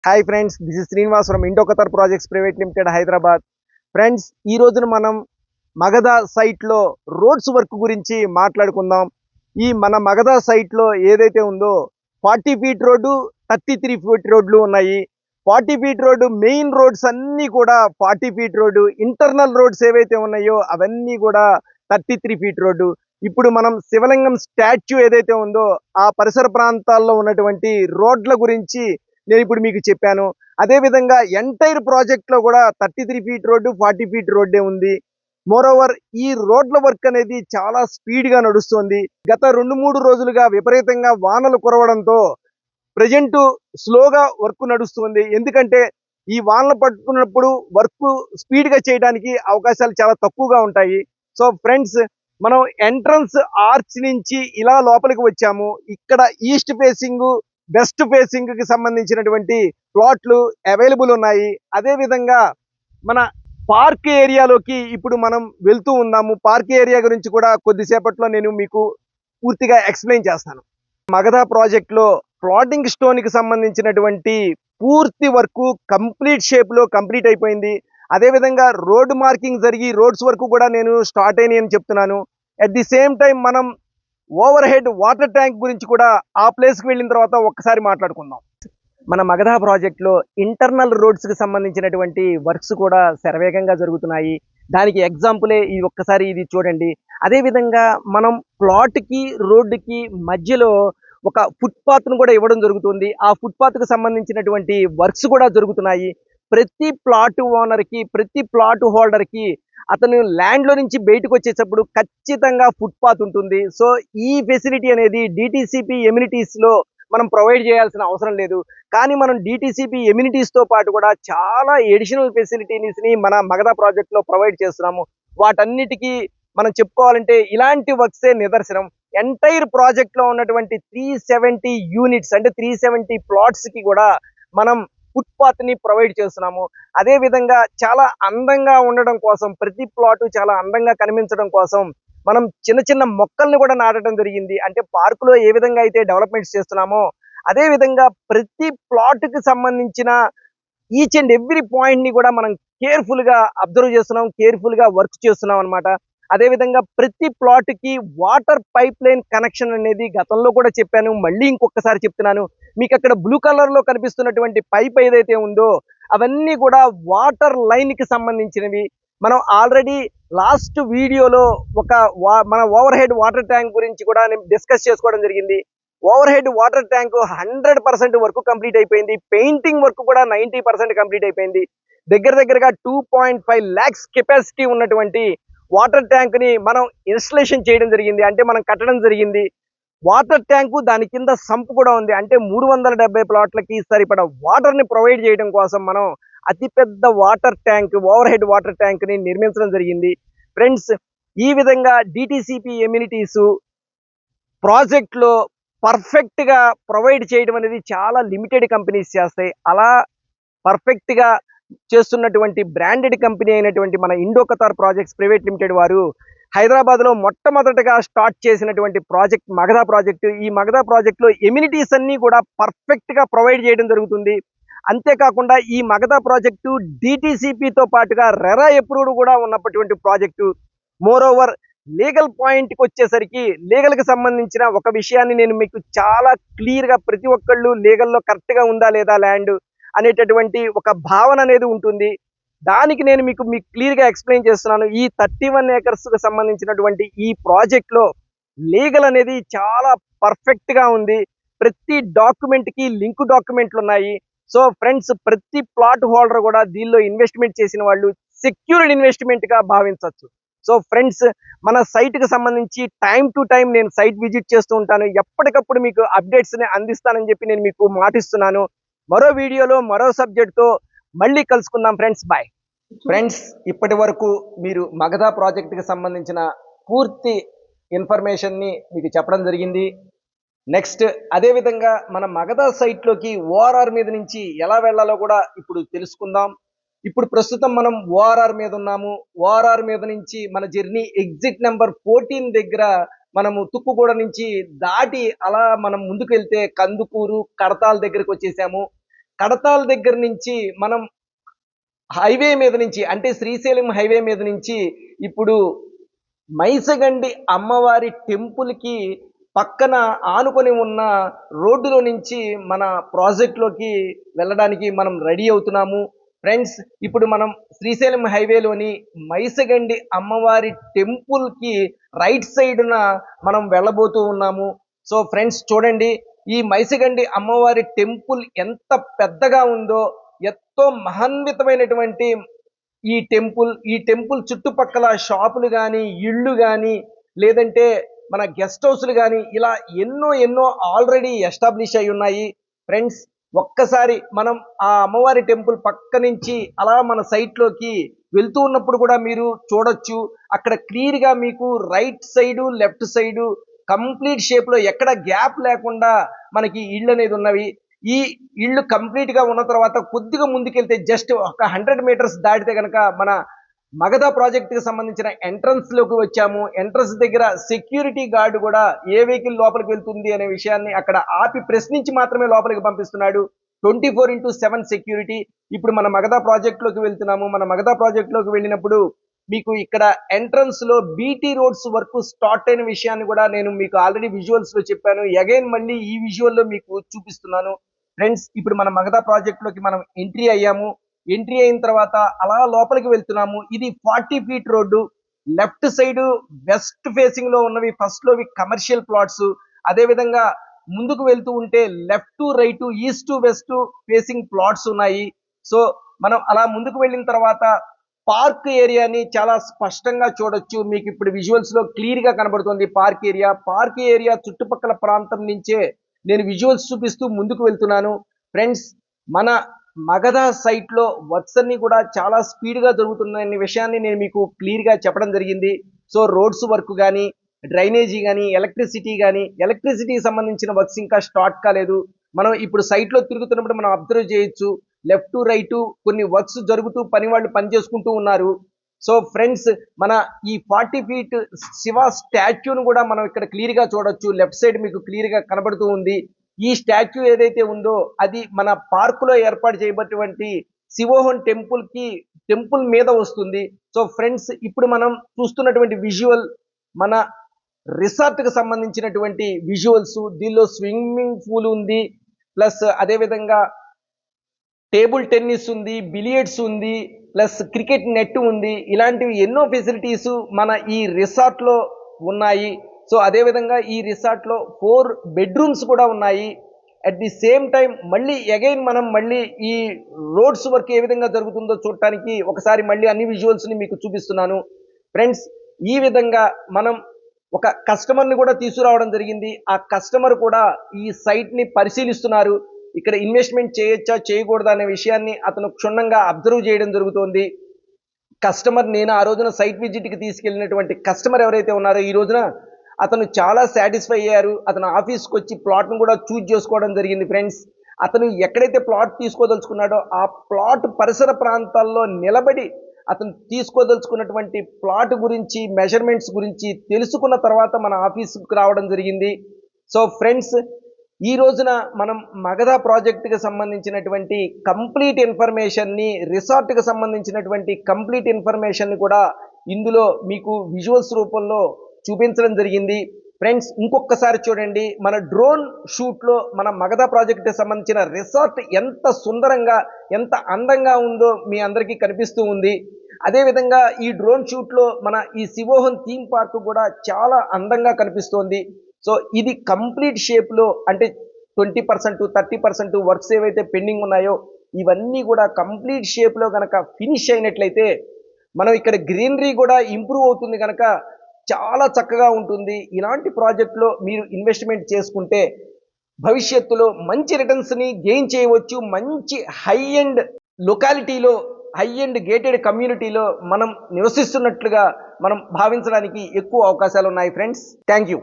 Hi friends, this is Srinivas from Indo Qatar projects private limited Hyderabad. Friends, ఈ రోజున మనం మగధ సైట్లో రోడ్స్ వర్క్ గురించి మాట్లాడుకుందాం. ఈ మన మగధ సైట్లో ఏదైతే ఉందో 40 ఫీట్ రోడ్డు, 33 ఫీట్ రోడ్లు ఉన్నాయి. 40 ఫీట్ రోడ్డు మెయిన్ రోడ్స్ అన్నీ కూడా 40 ఫీట్ రోడ్డు, ఇంటర్నల్ రోడ్స్ ఏవైతే ఉన్నాయో అవన్నీ కూడా 33 ఫీట్ రోడ్డు. ఇప్పుడు మనం శివలింగం స్టాచ్యూ ఏదైతే ఉందో ఆ పరిసర ప్రాంతాల్లో ఉన్నటువంటి రోడ్ల గురించి నేను ఇప్పుడు మీకు చెప్పాను. అదేవిధంగా ఎంటైర్ ప్రాజెక్ట్లో కూడా 33 ఫీట్ రోడ్డు, 40 ఫీట్ రోడ్డే ఉంది. మోరోవర్ ఈ రోడ్ల వర్క్ అనేది చాలా స్పీడ్గా నడుస్తుంది. గత 2-3 రోజులుగా విపరీతంగా వానలు కురవడంతో ప్రజెంట్ స్లోగా వర్క్ నడుస్తుంది. ఎందుకంటే ఈ వానలు పట్టుకున్నప్పుడు వర్క్ స్పీడ్గా చేయడానికి అవకాశాలు చాలా తక్కువగా ఉంటాయి. సో ఫ్రెండ్స్, మనం ఎంట్రన్స్ ఆర్చ్ నుంచి ఇలా లోపలికి వచ్చాము. ఇక్కడ ఈస్ట్ ఫేసింగ్, వెస్ట్ ఫేసింగ్ కి సంబంధించినటువంటి ప్లాట్లు అవైలబుల్ ఉన్నాయి. అదే విధంగా మన పార్క్ ఏరియాలోకి ఇప్పుడు మనం వెళ్తూ ఉన్నాము. పార్క్ ఏరియా గురించి కూడా కొద్దిసేపట్లో నేను మీకు పూర్తిగా ఎక్స్ప్లెయిన్ చేస్తాను. మగధ ప్రాజెక్ట్లో ప్లాటింగ్ స్టోన్ కి సంబంధించినటువంటి పూర్తి వర్క్ కంప్లీట్ షేప్ లో కంప్లీట్ అయిపోయింది. అదేవిధంగా రోడ్ మార్కింగ్ జరిగి రోడ్స్ వరకు కూడా నేను స్టార్ట్ అయినాయి అని చెప్తున్నాను. అట్ ది సేమ్ టైం మనం ఓవర్ హెడ్ వాటర్ ట్యాంక్ గురించి కూడా ఆ ప్లేస్కి వెళ్ళిన తర్వాత ఒక్కసారి మాట్లాడుకుందాం. మన మగధ ప్రాజెక్ట్లో ఇంటర్నల్ రోడ్స్కి సంబంధించినటువంటి వర్క్స్ కూడా శరవేగంగా జరుగుతున్నాయి. దానికి ఎగ్జాంపులే ఇది, ఒక్కసారి ఇది చూడండి. అదేవిధంగా మనం ప్లాట్కి రోడ్డుకి మధ్యలో ఒక ఫుట్పాత్ను కూడా ఇవ్వడం జరుగుతుంది. ఆ ఫుట్పాత్కి సంబంధించినటువంటి వర్క్స్ కూడా జరుగుతున్నాయి. ప్రతి ప్లాట్ ఓనర్కి, ప్రతి ప్లాట్ హోల్డర్కి అతను ల్యాండ్లో నుంచి బయటకు వచ్చేటప్పుడు ఖచ్చితంగా ఫుట్పాత్ ఉంటుంది. సో ఈ ఫెసిలిటీ అనేది డిటిసిపి ఎమ్యూనిటీస్లో మనం ప్రొవైడ్ చేయాల్సిన అవసరం లేదు. కానీ మనం డిటిసిపి ఎమ్యూనిటీస్తో పాటు కూడా చాలా ఎడిషనల్ ఫెసిలిటీస్ని మన మగధ ప్రాజెక్ట్లో ప్రొవైడ్ చేస్తున్నాము. వాటన్నిటికీ మనం చెప్పుకోవాలంటే ఇలాంటి వర్క్సే నిదర్శనం. ఎంటైర్ ప్రాజెక్ట్లో ఉన్నటువంటి 370 యూనిట్స్ అంటే 370 ప్లాట్స్కి కూడా మనం ఫుట్పాత్ ని ప్రొవైడ్ చేస్తున్నాము. అదే విధంగా చాలా అందంగా ఉండడం కోసం, ప్రతి ప్లాట్ చాలా అందంగా కనిపించడం కోసం మనం చిన్న చిన్న మొక్కల్ని కూడా నాటడం జరిగింది. అంటే పార్కులో ఏ విధంగా అయితే డెవలప్మెంట్స్ చేస్తున్నామో అదే విధంగా ప్రతి ప్లాట్ కి సంబంధించిన ఈచ్ అండ్ ఎవ్రీ పాయింట్ ని కూడా మనం కేర్ఫుల్ గా అబ్జర్వ్ చేస్తున్నాం, కేర్ఫుల్ గా వర్క్ చేస్తున్నాం అనమాట. అదేవిధంగా ప్రతి ప్లాట్ కి వాటర్ పైప్ లైన్ కనెక్షన్ అనేది గతంలో కూడా చెప్పాను, మళ్ళీ ఇంకొకసారి చెప్తున్నాను. మీకు అక్కడ బ్లూ కలర్ లో కనిపిస్తున్నటువంటి పైప్ ఏదైతే ఉందో అవన్నీ కూడా వాటర్ లైన్ కి సంబంధించినవి. మనం ఆల్రెడీ లాస్ట్ వీడియోలో మన ఓవర్ హెడ్ వాటర్ ట్యాంక్ గురించి కూడా డిస్కస్ చేసుకోవడం జరిగింది. Over head water tank 100% work complete అయిపోయింది. పెయింటింగ్ వర్క్ కూడా 90% కంప్లీట్ అయిపోయింది. దగ్గరగా 2.5 lakhs కెపాసిటీ ఉన్నటువంటి వాటర్ ట్యాంక్ ని మనం ఇన్స్టలేషన్ చేయడం జరిగింది. అంటే మనం కట్టడం జరిగింది. వాటర్ ట్యాంకు దాని కింద సంప్ కూడా ఉంది. అంటే 370 ప్లాట్లకి సరిపడా వాటర్ ని ప్రొవైడ్ చేయడం కోసం మనం అతిపెద్ద water tank, over head water tank ని నిర్మించడం జరిగింది. ఫ్రెండ్స్, ఈ విధంగా డిటిసిపి ఎమ్యూనిటీస్ ప్రాజెక్ట్ లో పర్ఫెక్ట్ గా ప్రొవైడ్ చేయడం అనేది చాలా లిమిటెడ్ కంపెనీస్ చేస్తాయి. అలా పర్ఫెక్ట్ గా చేస్తున్నటువంటి బ్రాండెడ్ కంపెనీ అయినటువంటి మన Indo Qatar projects private limited వారు హైదరాబాద్ లో మొట్టమొదటగా స్టార్ట్ చేసినటువంటి ప్రాజెక్ట్ మగధ ప్రాజెక్టు. ఈ మగధ ప్రాజెక్ట్ లో ఎమ్యూనిటీస్ అన్ని కూడా పర్ఫెక్ట్ గా ప్రొవైడ్ చేయడం జరుగుతుంది. అంతేకాకుండా ఈ మగధ ప్రాజెక్టు డిటిసిపితో పాటుగా రెరా అప్రూవ్డ్ కూడా ఉన్నటువంటి ప్రాజెక్టు. మోరోవర్ లీగల్ పాయింట్ కి వచ్చేసరికి లీగల్ కి సంబంధించిన ఒక విషయాన్ని నేను మీకు చాలా క్లియర్ గా, ప్రతి ఒక్కళ్ళు లీగల్లో కరెక్ట్ గా ఉందా లేదా ల్యాండ్ అనేటటువంటి ఒక భావన అనేది ఉంటుంది. దానికి నేను మీకు క్లియర్ గా ఎక్స్ప్లెయిన్ చేస్తున్నాను. ఈ 31 acres కు సంబంధించినటువంటి ఈ ప్రాజెక్ట్ లో లీగల్ అనేది చాలా పర్ఫెక్ట్ గా ఉంది. ప్రతి డాక్యుమెంట్ కి లింక్ డాక్యుమెంట్లు ఉన్నాయి. సో ఫ్రెండ్స్, ప్రతి ప్లాట్ హోల్డర్ కూడా దీనిలో ఇన్వెస్ట్మెంట్ చేసిన వాళ్ళు సెక్యూర్డ్ ఇన్వెస్ట్మెంట్ గా భావించవచ్చు. సో ఫ్రెండ్స్, మన సైట్ కి సంబంధించి టైం టు టైం నేను సైట్ విజిట్ చేస్తూ ఉంటాను. ఎప్పటికప్పుడు మీకు అప్డేట్స్ ని అందిస్తానని చెప్పి నేను మీకు మాటిస్తున్నాను. మరో వీడియోలో మరో సబ్జెక్ట్ తో మళ్ళీ కలుసుకుందాం ఫ్రెండ్స్. Bye friends. ఇప్పటి వరకు మీరు మగధ ప్రాజెక్ట్ కి సంబంధించిన పూర్తి ఇన్ఫర్మేషన్ ని మీకు చెప్పడం జరిగింది. నెక్స్ట్ అదే విధంగా మన మగధ సైట్ లోకి ఓఆర్ఆర్ మీద నుంచి ఎలా వెళ్ళాలో కూడా ఇప్పుడు తెలుసుకుందాం. ఇప్పుడు ప్రస్తుతం మనం ఓఆర్ఆర్ మీద ఉన్నాము. ఓఆర్ఆర్ మీద నుంచి మన జర్నీ ఎగ్జిట్ నెంబర్ 14 దగ్గర మనము తుక్కుగూడ నుంచి దాటి అలా మనం ముందుకు వెళ్తే కందుకూరు, కడతాల్ దగ్గరికి వచ్చేసాము. కడతాల దగ్గర నుంచి మనం హైవే మీద నుంచి అంటే శ్రీశైలం హైవే మీద నుంచి ఇప్పుడు మైసగండి అమ్మవారి టెంపుల్కి పక్కన ఆనుకొని ఉన్న రోడ్డులో నుంచి మన ప్రాజెక్ట్లోకి వెళ్ళడానికి మనం రెడీ అవుతున్నాము ఫ్రెండ్స్. ఇప్పుడు మనం శ్రీశైలం హైవేలోని మైసగండి అమ్మవారి టెంపుల్కి రైట్ సైడ్న మనం వెళ్ళబోతూ ఉన్నాము. సో ఫ్రెండ్స్ చూడండి, ఈ మైసగండి అమ్మవారి టెంపుల్ ఎంత పెద్దగా ఉందో, ఎంతో మహాన్వితమైనటువంటి ఈ టెంపుల్ చుట్టుపక్కల షాపులు కానీ, ఇళ్ళు కానీ, లేదంటే మన గెస్ట్ హౌస్లు కానీ, ఇలా ఎన్నో ఎన్నో ఆల్రెడీ ఎస్టాబ్లిష్ అయి ఉన్నాయి ఫ్రెండ్స్. ఒక్కసారి మనం ఆ అమ్మవారి టెంపుల్ పక్క నుంచి అలా మన సైట్లోకి వెళ్తూ ఉన్నప్పుడు కూడా మీరు చూడొచ్చు, అక్కడ క్లియర్గా మీకు right side left side complete షేప్లో ఎక్కడ గ్యాప్ లేకుండా మనకి ఇళ్ళు అనేది ఉన్నవి. ఈ ఇళ్ళు కంప్లీట్ గా ఉన్న తర్వాత కొద్దిగా ముందుకెళ్తే జస్ట్ ఒక 100 మీటర్స్ దాటితే కనుక మన మగధ ప్రాజెక్ట్ కి సంబంధించిన ఎంట్రన్స్ లోకి వచ్చాము. ఎంట్రన్స్ దగ్గర సెక్యూరిటీ గార్డ్ కూడా ఏ వెహికల్ లోపలికి వెళ్తుంది అనే విషయాన్ని అక్కడ ఆపి ప్రశ్నించి మాత్రమే లోపలికి పంపిస్తున్నాడు. 24/7 సెక్యూరిటీ. ఇప్పుడు మన మగధ ప్రాజెక్ట్ లోకి వెళ్తున్నాము. మన మగధ ప్రాజెక్ట్ లోకి వెళ్ళినప్పుడు మీకు ఇక్కడ ఎంట్రన్స్ లో బీటీ రోడ్స్ వర్క్ స్టార్ట్ అయిన విషయాన్ని కూడా నేను మీకు ఆల్రెడీ విజువల్స్ లో చెప్పాను. అగైన్ మళ్ళీ ఈ విజువల్ లో మీకు చూపిస్తున్నాను ఫ్రెండ్స్. ఇప్పుడు మన మగధ ప్రాజెక్ట్ లోకి మనం ఎంట్రీ అయ్యాము. ఎంట్రీ అయిన తర్వాత అలా లోపలికి వెళ్తున్నాము. ఇది 40 feet road. Left side west facing లో ఉన్నవి ఫస్ట్ లోవి కమర్షియల్ ప్లాట్స్. అదే విధంగా ముందుకు వెళ్తూ ఉంటే left right east west facing plots ఉన్నాయి. సో మనం అలా ముందుకు వెళ్ళిన తర్వాత పార్క్ ఏరియాని చాలా స్పష్టంగా చూడొచ్చు. మీకు ఇప్పుడు విజువల్స్ లో క్లియర్ గా కనబడుతుంది పార్క్ ఏరియా. పార్క్ ఏరియా చుట్టుపక్కల ప్రాంతం నుంచే నేను విజువల్స్ చూపిస్తూ ముందుకు వెళ్తున్నాను ఫ్రెండ్స్. మన మగధ సైట్ లో వర్క్స్ అన్ని కూడా చాలా స్పీడ్ గా జరుగుతున్న విషయాన్ని నేను మీకు క్లియర్ గా చెప్పడం జరిగింది. సో రోడ్స్ వర్క్ కానీ, డ్రైనేజీ కానీ, ఎలక్ట్రిసిటీకి సంబంధించిన వర్క్స్ ఇంకా స్టార్ట్ కాలేదు. మనం ఇప్పుడు సైట్ లో తిరుగుతున్నప్పుడు మనం అబ్జర్వ్ చేయొచ్చు, లెఫ్ట్ రైట్ కొన్ని వర్క్స్ జరుగుతూ పని వాళ్ళు పని చేసుకుంటూ ఉన్నారు. సో ఫ్రెండ్స్, మన ఈ 40 ఫీట్ శివ స్టాచ్యూను కూడా మనం ఇక్కడ క్లియర్ గా చూడొచ్చు. లెఫ్ట్ సైడ్ మీకు క్లియర్ గా కనబడుతూ ఉంది. ఈ స్టాచ్యూ ఏదైతే ఉందో అది మన పార్క్ లో ఏర్పాటు చేయబడినటువంటి శివోహన్ టెంపుల్ మీద వస్తుంది. సో ఫ్రెండ్స్, ఇప్పుడు మనం చూస్తున్నటువంటి విజువల్ మన రిసార్ట్ కి సంబంధించినటువంటి విజువల్స్. దీనిలో స్విమ్మింగ్ పూల్ ఉంది, ప్లస్ అదే విధంగా టేబుల్ టెన్నిస్ ఉంది, బిలియర్డ్స్ ఉంది, ప్లస్ క్రికెట్ నెట్ ఉంది. ఇలాంటివి ఎన్నో ఫెసిలిటీస్ మన ఈ రిసార్ట్ లో ఉన్నాయి. సో అదే విధంగా ఈ రిసార్ట్ లో 4 బెడ్రూమ్స్ కూడా ఉన్నాయి. అట్ ది సేమ్ టైం మళ్ళీ అగైన్ మనం మళ్ళీ ఈ రోడ్స్ వర్క్ ఏ విధంగా జరుగుతుందో చూడటానికి ఒకసారి మళ్ళీ అన్ని విజువల్స్ ని మీకు చూపిస్తున్నాను ఫ్రెండ్స్. ఈ విధంగా మనం ఒక కస్టమర్ ని కూడా తీసుకురావడం జరిగింది. ఆ కస్టమర్ కూడా ఈ సైట్ ని పరిశీలిస్తున్నారు. ఇక్కడ ఇన్వెస్ట్మెంట్ చేయొచ్చా చేయకూడదా అనే విషయాన్ని అతను క్షుణ్ణంగా అబ్జర్వ్ చేయడం జరుగుతోంది. కస్టమర్, నేను ఆ రోజున సైట్ విజిట్ కి తీసుకెళ్ళినటువంటి కస్టమర్ ఎవరైతే ఉన్నారో ఈ రోజున అతను చాలా సాటిస్ఫై అయ్యారు. అతను ఆఫీస్కి వచ్చి ప్లాట్ను కూడా చూజ్ చేసుకోవడం జరిగింది ఫ్రెండ్స్. అతను ఎక్కడైతే ప్లాట్ తీసుకోదలుచుకున్నాడో ఆ ప్లాట్ పరిసర ప్రాంతాల్లో నిలబడి అతను తీసుకోదలుచుకున్నటువంటి ప్లాట్ గురించి, మెజర్మెంట్స్ గురించి తెలుసుకున్న తర్వాత మన ఆఫీస్కి రావడం జరిగింది. సో ఫ్రెండ్స్, ఈ రోజున మనం మగధ ప్రాజెక్టుకి సంబంధించినటువంటి కంప్లీట్ ఇన్ఫర్మేషన్ని, రిసార్ట్కి సంబంధించినటువంటి కంప్లీట్ ఇన్ఫర్మేషన్ని కూడా ఇందులో మీకు విజువల్స్ రూపంలో చూపించడం జరిగింది ఫ్రెండ్స్. ఇంకొకసారి చూడండి, మన డ్రోన్ షూట్లో మన మగధ ప్రాజెక్టుకి సంబంధించిన రిసార్ట్ ఎంత సుందరంగా, ఎంత అందంగా ఉందో మీ అందరికీ కనిపిస్తూ ఉంది. అదేవిధంగా ఈ డ్రోన్ షూట్లో మన ఈ శివోహన్ థీమ్ పార్క్ కూడా చాలా అందంగా కనిపిస్తోంది. సో ఇది కంప్లీట్ షేప్లో, అంటే 20% 30% వర్క్స్ ఏవైతే పెండింగ్ ఉన్నాయో ఇవన్నీ కూడా కంప్లీట్ షేప్లో కనుక ఫినిష్ అయినట్లయితే మనం ఇక్కడ గ్రీనరీ కూడా ఇంప్రూవ్ అవుతుంది కనుక చాలా చక్కగా ఉంటుంది. ఇలాంటి ప్రాజెక్ట్లో మీరు ఇన్వెస్ట్మెంట్ చేసుకుంటే భవిష్యత్తులో మంచి రిటర్న్స్ని గెయిన్ చేయవచ్చు. మంచి హై ఎండ్ లొకాలిటీలో, హై ఎండ్ గేటెడ్ కమ్యూనిటీలో మనం నివసిస్తున్నట్లుగా మనం భావించడానికి ఎక్కువ అవకాశాలు ఉన్నాయి ఫ్రెండ్స్. Thank you.